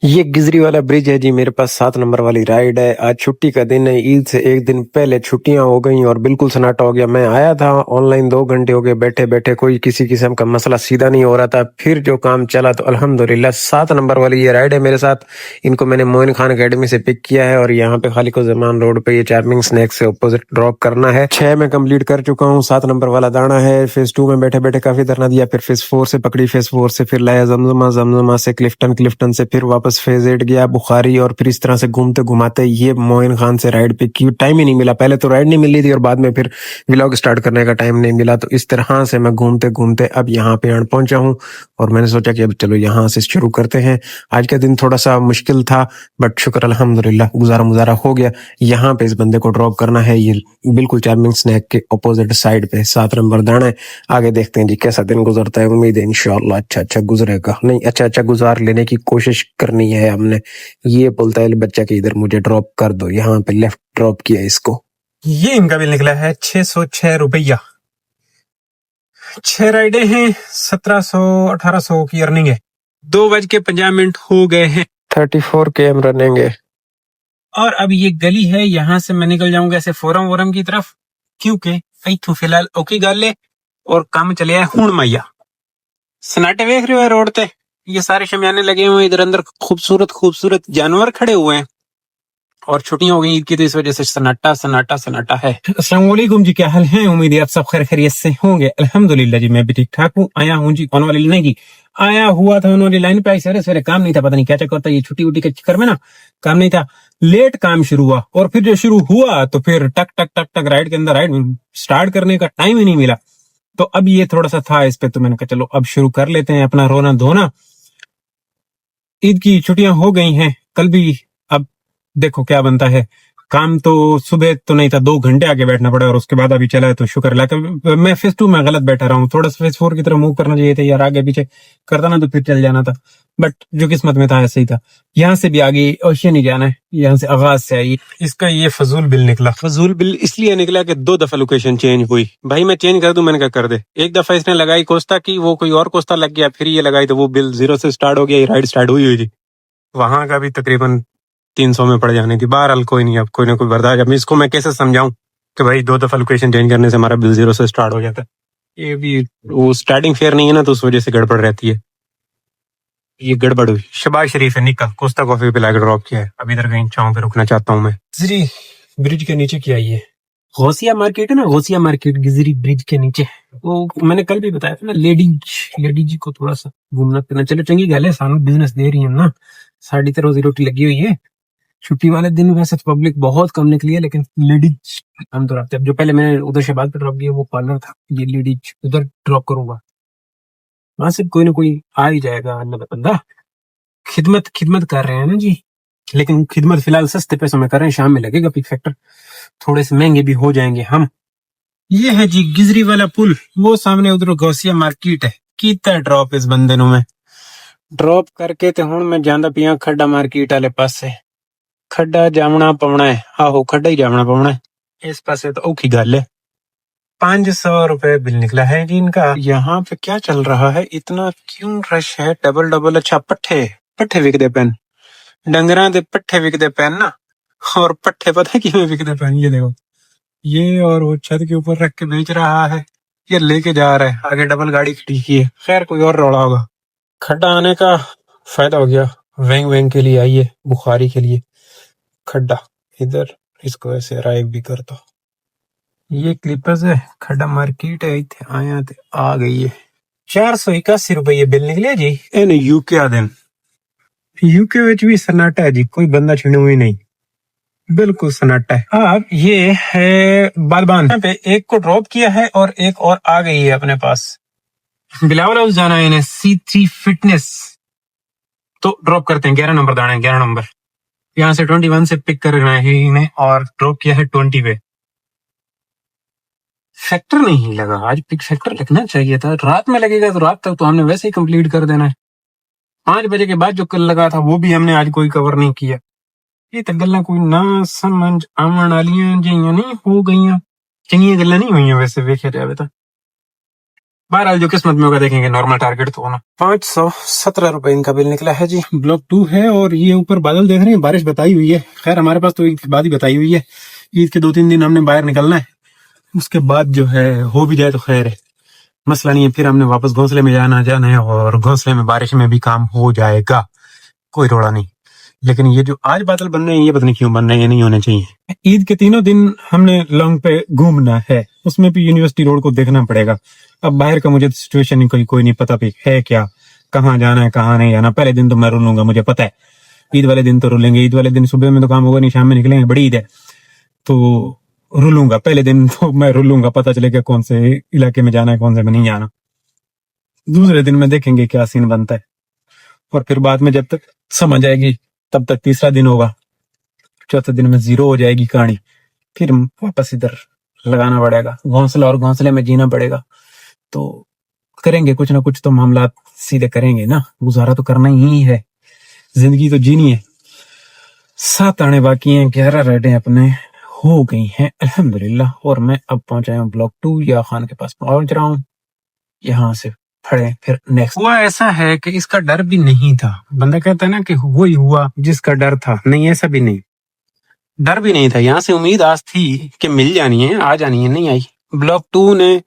ये गिजरी वाला ब्रिज है जी। मेरे पास 7 नंबर वाली राइड है। आज छुट्टी का दिन है। ईद से एक दिन पहले छुट्टियां हो गई और बिल्कुल सन्नाटा हो गया। मैं आया था ऑनलाइन, 2 घंटे हो गए बैठे बैठे, कोई किसी किस्म का मसला सीधा नहीं हो रहा था। फिर जो काम चला तो अल्हम्दुलिल्लाह 7 नंबर वाली ये राइड है मेरे साथ। इनको मैंने मोइन खान अकेडमी से पिक किया है और यहाँ पे खालिको जमान रोड पे ये चार्मिंग स्नैक्स से अपोजिट ड्रॉप करना है। 6 में कंप्लीट कर चुका हूँ। 7 नंबर वाला दाना है। फेज 2 में बैठे बैठे काफी धरना दिया, फिर फेज 4 से पकड़ी, फेज 4 से फिर लाया जमजमा, जमजमा से क्लिफ्टन, क्लिफ्टन से फिर वापस फेज 8 गया बुखारी, और फिर इस तरह से घूमते घुमाते ये मोइन खान से राइड पे की। टाइम ही नहीं मिला, पहले तो राइड नहीं मिली थी और बाद में फिर व्लॉग स्टार्ट करने का टाइम नहीं मिला। तो इस तरह से मैं घूमते घूमते अब यहाँ पे अण पहुंचा हूँ और मैंने सोचा कि अब चलो यहाँ से शुरू करते हैं। आज का दिन थोड़ा सा मुश्किल था बट शुक्र अल्हम्दुलिल्लाह गुजारा मुजारा हो गया। यहाँ पे इस बंदे को ड्रॉप करना है, ये बिल्कुल चार्मिंग स्नैक के अपोजिट साइड पे 7 नंबर दाना है। आगे देखते हैं जी कैसा दिन गुजरता है। उम्मीद है इंशाल्लाह अच्छा अच्छा गुजरेगा, नहीं अच्छा अच्छा गुजार लेने की कोशिश करनी है हमने। ये बोलता है बच्चा कि इधर मुझे ड्रॉप कर दो, यहाँ पे लेफ्ट ड्रॉप किया इसको। ये इनका बिल निकला है 606 रुपया। 6 राइडें हैं, 1700-1800 की अर्निंग है। 2:50 हो गए हैं। 34 km रनिंग है। और अब ये गली है, यहाँ से मैं निकल जाऊंगा ऐसे फोरम वोरम की तरफ, क्योंकि इथू फिलहाल ओकी गल है और काम चले है हुण मैया। सन्नाटे देख रहे हो रोड पे, ये सारे शमियाने लगे हुए हैं, इधर अंदर खूबसूरत खूबसूरत जानवर खड़े हुए हैं और छुट्टियां हो गई ईद की, तो इस वजह से सन्नाटा सन्नाटा सन्नाटा है। अस्सलाम वालेकुम जी, क्या हाल है? उम्मीद है आप सब खैर खैरियत से होंगे। अल्हम्दुलिल्लाह जी मैं भी ठीक ठाक हूँ। आया हूँ जी कौन वाली नहीं जी, आया हुआ था उन्होंने लाइन पे आई, सवेरे सवेरे काम नहीं था, पता नहीं क्या चक्कर था, ये छुट्टी उट्टी के चक्कर में ना काम नहीं था, लेट काम शुरू हुआ और फिर जो शुरू हुआ तो फिर टक टक टक टक राइड के अंदर राइड स्टार्ट करने का टाइम ही नहीं मिला। तो अब ये थोड़ा सा था इस पे, तो मैंने कहा चलो अब शुरू कर लेते हैं अपना रोना धोना। ईद की छुट्टियां हो गई हैं, कल भी, अब देखो क्या बनता है। काम तो सुबह तो नहीं था, 2 घंटे आगे बैठना पड़ा और उसके बाद अभी चला है, तो शुक्र अल्लाह। मैं फेज 2 में गलत बैठा रहा हूँ, थोड़ा सा फेज 4 की तरफ मूव करना चाहिए था यार, आगे पीछे करता ना तो फिर चल जाना था, बट जो किस्मत में था ऐसे ही था। यहाँ से भी आगे ओशियन ही जाना है, यहाँ से आगाज से आई। इसका ये फजूल बिल निकला। फजूल बिल इसलिए निकला कि 2 दफा लोकेशन चेंज हुई। भाई मैं चेंज कर दूं, मैंने कहा कर दे। एक दफा इसने लगाई कोस्ता की, वो कोई और कोस्ता लग गया, फिर ये लगाई तो वो बिल 0 से स्टार्ट हो गया, ये राइड स्टार्ट हुई थी। वहां का भी तकरीबन 300 में पड़ जानी थी। बहरहाल कोई नहीं, अब कोई ना कोई बर्दाश्त। अब इसको मैं कैसे समझाऊं कि भाई 2 दफा लोकेशन चेंज करने से हमारा बिल 0 से स्टार्ट हो जाता है। ये भी वो स्टार्टिंग फेयर नहीं है ना, तो उस वजह से गड़बड़ रहती है। ये गड़बड़ हुई। शबाज शरीफ है निकल कोस्ता कॉफी पे लाकर ड्रॉप किया है। अब इधर कहीं छांव पे रुकना चाहता हूँ मैं। गिजरी ब्रिज के नीचे क्या ये गौसिया मार्केट है ना, गौसिया मार्केट गिजरी ब्रिज के नीचे। वो मैंने कल भी बताया था ना, लेडीज को थोड़ा सा घूमना फिरना। चलो चंगी गल है, सानू बिजनेस दे रही है ना, साड़ी तो रोजी रोटी लगी हुई है। छुट्टी वाले दिन वैसे पब्लिक बहुत कम निकली है, लेकिन लेडीज हम तो रखते। अब जो पहले मैंने उधर शहबाज पे ड्रॉप किया वो पार्लर था, ये लेडीज उधर ड्रॉप करूंगा। वहां से कोई ना कोई आ ही जाएगा अल्लाह का बंदा। खिदमत कर रहे हैं ना जी, लेकिन खिदमत फिलहाल सस्ते पैसों में कर रहे हैं, शाम में लगेगा पिक फैक्टर, थोड़े से महंगे भी हो जाएंगे हम। ये है जी गिजरी वाला पुल, वो सामने उधर गौसिया मार्केट है। कितना ड्रॉप इस बंदे नु में ड्रॉप करके ते हुण मैं जांदा पिया खड्डा मार्केट वाले पासे। खड्डा जामना पवना है, आहो खड्डा ही जामना पवना है। इस पासे तो औखी गल है। 500 रुपए बिल निकला है जी इनका। यहाँ पे क्या चल रहा है, इतना क्यों रश है? Double double. अच्छा पट्ठे पट्ठे विकदे पेन, डंगरा दे पट्ठे विकदे पेन ना। और पट्ठे पता किਵੇਂ विकदे पेन, ये देखो, ये और वो छत के ऊपर रख के बेच रहा है, ये लेके जा रहा है, आगे डबल गाड़ी खड़ी की है। खैर कोई और रौला होगा। खड्डा आने का फायदा हो गया, वेंग वेंग के लिए आई है, बुखारी के लिए खड्डा इधर, इसको ऐसे अराइव भी कर दो। ये क्लिपर्स है, खड्डा मार्केट है, इतने आया ते आ गई है। 481 रुपये बिल निकले जी। इन यूके आ दिन यूके विच भी सन्नाटा है जी, कोई बंदा छिड़ू ही नहीं, बिल्कुल सन्नाटा है। अब ये है बालबान, यहाँ पे एक को ड्रॉप किया है और एक और आ गई है अपने पास। बिलावल हाउस जाना है इन्हें, C3 फिटनेस, तो ड्रॉप करते हैं। 11 नंबर दाना है, 11 नंबर। यहाँ से 21 से पिक करना है इन्हें और ड्रॉप किया है 20 पे। फैक्टर नहीं लगा आज, पिक फैक्टर लगना चाहिए था। रात में लगेगा तो रात तक तो हमने वैसे ही कंप्लीट कर देना है। 5 बजे के बाद जो कल लगा था वो भी हमने आज कोई कवर नहीं किया। ये तो गल्ला कोई ना समझ आवन वालियां जिहियां नहीं हो गईयां, चंगियां गल्लां नहीं हुई वैसे वेख्या जावे तो। बहरहाल जो किस्मत में होगा देखेंगे। नॉर्मल टारगेट तो होना। 517 रुपए इनका बिल निकला है जी। ब्लॉक 2 है और ये ऊपर बादल देख रहे हैं, बारिश बताई हुई है। खैर हमारे पास तो ईद के बाद ही बताई हुई है। ईद के 2-3 दिन हमने बाहर निकलना है, उसके बाद जो है हो भी जाए तो खैर है, मसला नहीं है। फिर हमने वापस घोंसले में जाना है और घोंसले में बारिश में भी काम हो जाएगा, कोई रोड़ा नहीं। लेकिन ये जो आज बादल बन रहे हैं ये पता नहीं क्यों बन रहे हैं, ये नहीं होने चाहिए। ईद के 3 दिन हमने लॉन्ग पे घूमना है, उसमें भी यूनिवर्सिटी रोड को देखना पड़ेगा। अब बाहर का मुझे सिचुएशन कोई नहीं पता भी है क्या, कहाँ जाना है कहाँ नहीं जाना। पहले दिन तो मैं रुलूंगा, मुझे पता है। ईद वाले दिन तो रुलेंगे, ईद वाले दिन सुबह में तो काम होगा नहीं, शाम में निकलेंगे, बड़ी ईद है तो रुलूंगा। पहले दिन तो मैं रुलूंगा, पता चलेगा कौन से इलाके में जाना है कौन से में नहीं जाना। दूसरे दिन में देखेंगे क्या सीन बनता है, और फिर बाद में जब तक समझ आएगी तब तक तीसरा दिन होगा, चौथे दिन में 0 हो जाएगी कहानी। फिर वापस इधर लगाना पड़ेगा घोंसला, और घोंसले में जीना पड़ेगा। तो करेंगे कुछ ना कुछ तो मामला सीधे करेंगे ना, गुजारा तो करना ही है, जिंदगी तो जीनी है। 7 आने बाकी हैं, 11 रेडें अपने हो गई हैं अल्हम्दुलिल्लाह। और मैं अब पहुंचा हूँ ब्लॉक 2 या खान के पास पहुंच रहा हूँ। यहाँ से फड़े फिर नेक्स्ट। हुआ ऐसा है कि इसका डर भी नहीं था। बंदा कहता है ना कि वो ही हुआ जिसका डर था, नहीं ऐसा भी नहीं, डर भी नहीं था। यहाँ से उम्मीद आज थी कि मिल जानी है, आ जानी है, नहीं आई। ब्लॉक 2 ने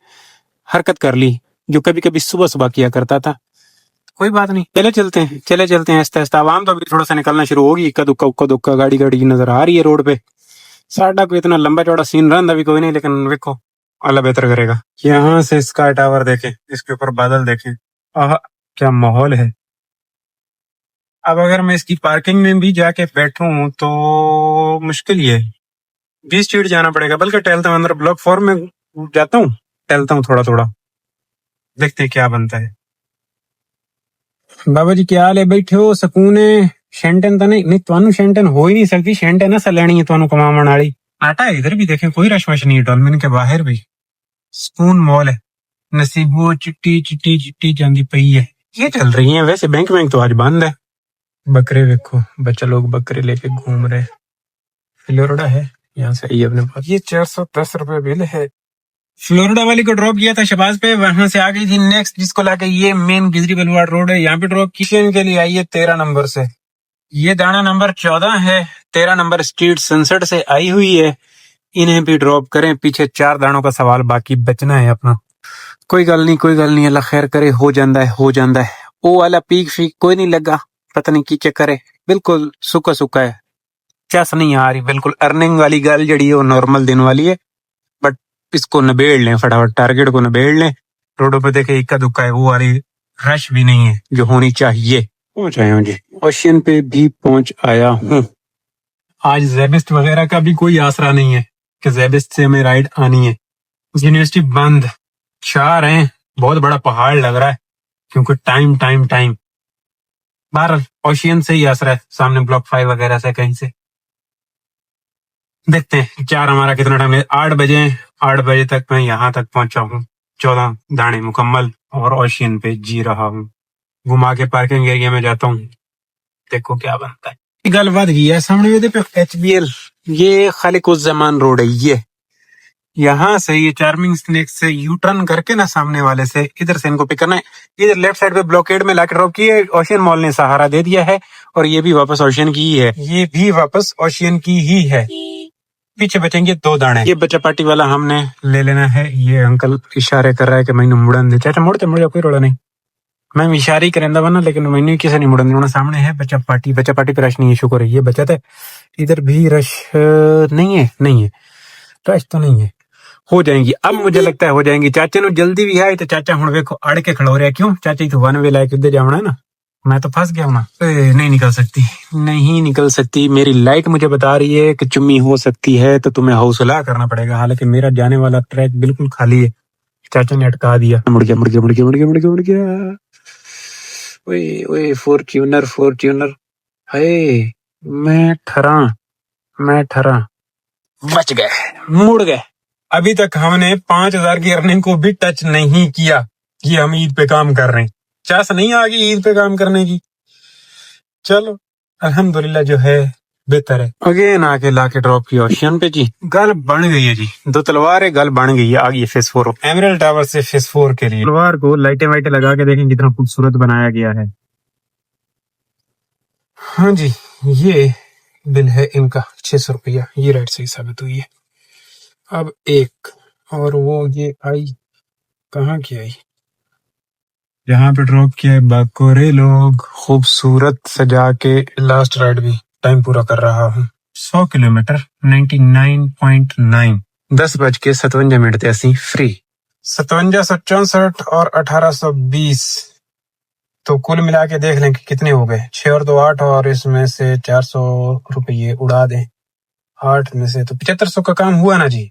हरकत कर ली जो कभी कभी सुबह सुबह किया करता था। कोई बात नहीं, चले चलते हैं आहिस्ता आहिस्ता। आवाम तो अभी थोड़ा सा निकलना शुरू होगी, इक्का दुक्का गाड़ी नजर आ रही है रोड पे। साडा कोई इतना लंबा चौड़ा सीन रहा अभी कोई नहीं, लेकिन देखो अल्लाह बेहतर करेगा। यहाँ से स्काई टावर देखें, इसके ऊपर बादल देखें, आह क्या माहौल है। अब अगर मैं इसकी पार्किंग में भी जाके बैठूं तो मुश्किल ही है, 20 स्ट्रीट जाना पड़ेगा। बल्कि टहलता हूँ अंदर ब्लॉक 4 में जाता हूँ, टहलता हूँ थोड़ा थोड़ा, देखते हैं क्या बनता है। बाबा जी क्या हाल है, बैठे हो सकून है। शेंटन तो नहीं तुहानू शेंटन हो ही नहीं सकती, शेंटन असल लेनी है तुहानू कमावन वाली। आटा है इधर भी देखें, कोई रश वश नहीं है, डॉल्मेन के बाहर भी सुकून मॉल है। नसीबो चिट्टी जांदी पई है, ये चल रही है। वैसे बैंक तो आज बंद है। बकरे देखो, बच्चा लोग बकरे लेके घूम रहे। फ्लोरिडा है यहाँ से ये अपने पास। ये 410 रुपए बिल है। फ्लोरिडा वाली को ड्रॉप किया था शबाज पे, वहां से आ गई थी नेक्स्ट, जिसको लाके ये मेन गिजरी बलवाड़ रोड है, यहाँ पे ड्रॉप किशन के लिए आई है 13 नंबर से। ये दाना नंबर 14 है, 13 नंबर स्ट्रीट सनसेट से आई हुई है। इन्हें भी ड्रॉप करें, पीछे 4 दानों का सवाल बाकी बचना है अपना। कोई गल नहीं, अल्लाह खैर करे, हो जाता है। ओ वाला पीक फीक कोई नहीं लगा, पता नहीं की चक्कर है, बिल्कुल सुखा है, चस नहीं आ रही। बिल्कुल अर्निंग वाली गल जड़ी है वो नॉर्मल दिन वाली है, बट इसको नबेड़ लें फटाफट, टारगेट को नबेड़ लें। रोडों पे देखे इक्का दुक्का है, वो वाली रश भी नहीं है जो होनी चाहिए। पहुंच आया हूँ जी, ओशियन पे भी पहुंच आया हूँ। आज ज़ेबिस्ट वगैरह का भी कोई आसरा नहीं है कि ज़ेबिस्ट से हमें राइड आनी है। यूनिवर्सिटी बंद, छा रहे हैं, बहुत बड़ा पहाड़ लग रहा है क्योंकि टाइम बहरहाल ओशियन से ही आसरा है, सामने ब्लॉक 5 वगैरह से कहीं से। देखते हैं 4 हमारा कितना टाइम है। 8 बजे तक मैं यहाँ तक पहुंचा हूँ, 14 दाने मुकम्मल, और ओशियन पे जी रहा हूँ। घुमा के पार्किंग एरिया में जाता हूँ, देखो क्या बनता है। गल बात ये है, सामने पे HBL, ये खालिक उस जमान रोड है। ये यहाँ से ये चार्मिंग स्नेक से यू टर्न करके ना सामने वाले से इधर से इनको पिक करना है। इधर लेफ्ट साइड पे ब्लॉकेड में लाके ड्रॉप किए, ओशियन मॉल ने सहारा दे दिया है, और ये भी वापस ओशियन की ही है, ये भी वापस ओशियन की ही है। पीछे बचेंगे 2 दाने। ये बच्चा पार्टी वाला हमने ले लेना है। ये अंकल इशारे कर रहा है कि मैंने मुड़न दे। चाचा मुड़ जा, कोई रोड़ा नहीं, मैं इशारे ही करेंदा वरना, लेकिन मैंने किसी नहीं मुड़न देना। सामने है बच्चा पार्टी पे रश नहीं है, शुक्र है ये बचत है। इधर भी रश नहीं है, रश तो नहीं है, हो जाएंगी। अब मुझे लगता है हो जाएंगी। चाचा नु जल्दी भी है तो चाचा हुण देखो अड़ के खड़ो रहा, क्यों चाचा तो 1 वे लाके उधर जाना है ना, मैं तो फंस गया हूं ना। नहीं निकल सकती, मेरी लाइट मुझे बता रही है कि चुम्मी हो सकती है, तो तुम्हें हौसला करना पड़ेगा। हालांकि मेरा जाने वाला ट्रैक बिल्कुल खाली है, चाचा ने अटका दिया। मुड़ गया। ओए फॉर्च्यूनर, हाय मैं ठरा, बच गए, मुड़ गए। अभी तक हमने 5000 की अर्निंग को भी टच नहीं किया कि हम ईद पे काम कर रहे हैं। चास नहीं आ गई ईद पे काम करने की। चलो अल्हम्दुलिल्लाह जो है बेहतर है। अगेन आके लाके ड्रॉप किया ओशियन पे जी। गल बन गई है जी, 2 तलवार है, गल बन गई है। आ गई फेस 4 एमरल्ड टावर से फेस 4 के लिए। तलवार को लाइटें वाइटें लगा के देखें कितना खूबसूरत बनाया गया है। हाँ जी, ये बिल है इनका 600 रुपया। ये राइट सही साबित हुई है। अब एक और वो ये आई कहाँ की आई, यहाँ पे ड्रॉप किया है बाकोरे लोग। खूबसूरत सजा के लास्ट राइड भी टाइम पूरा कर रहा हूँ। 100 किलोमीटर 99.9 10:57 ते असी फ्री। 5764 और 1820 तो कुल मिला के देख लें कि कितने हो गए। 6 और 2 8 और इसमें से 400 रुपये उड़ा दें 8 में से, तो 7500 का काम हुआ ना जी।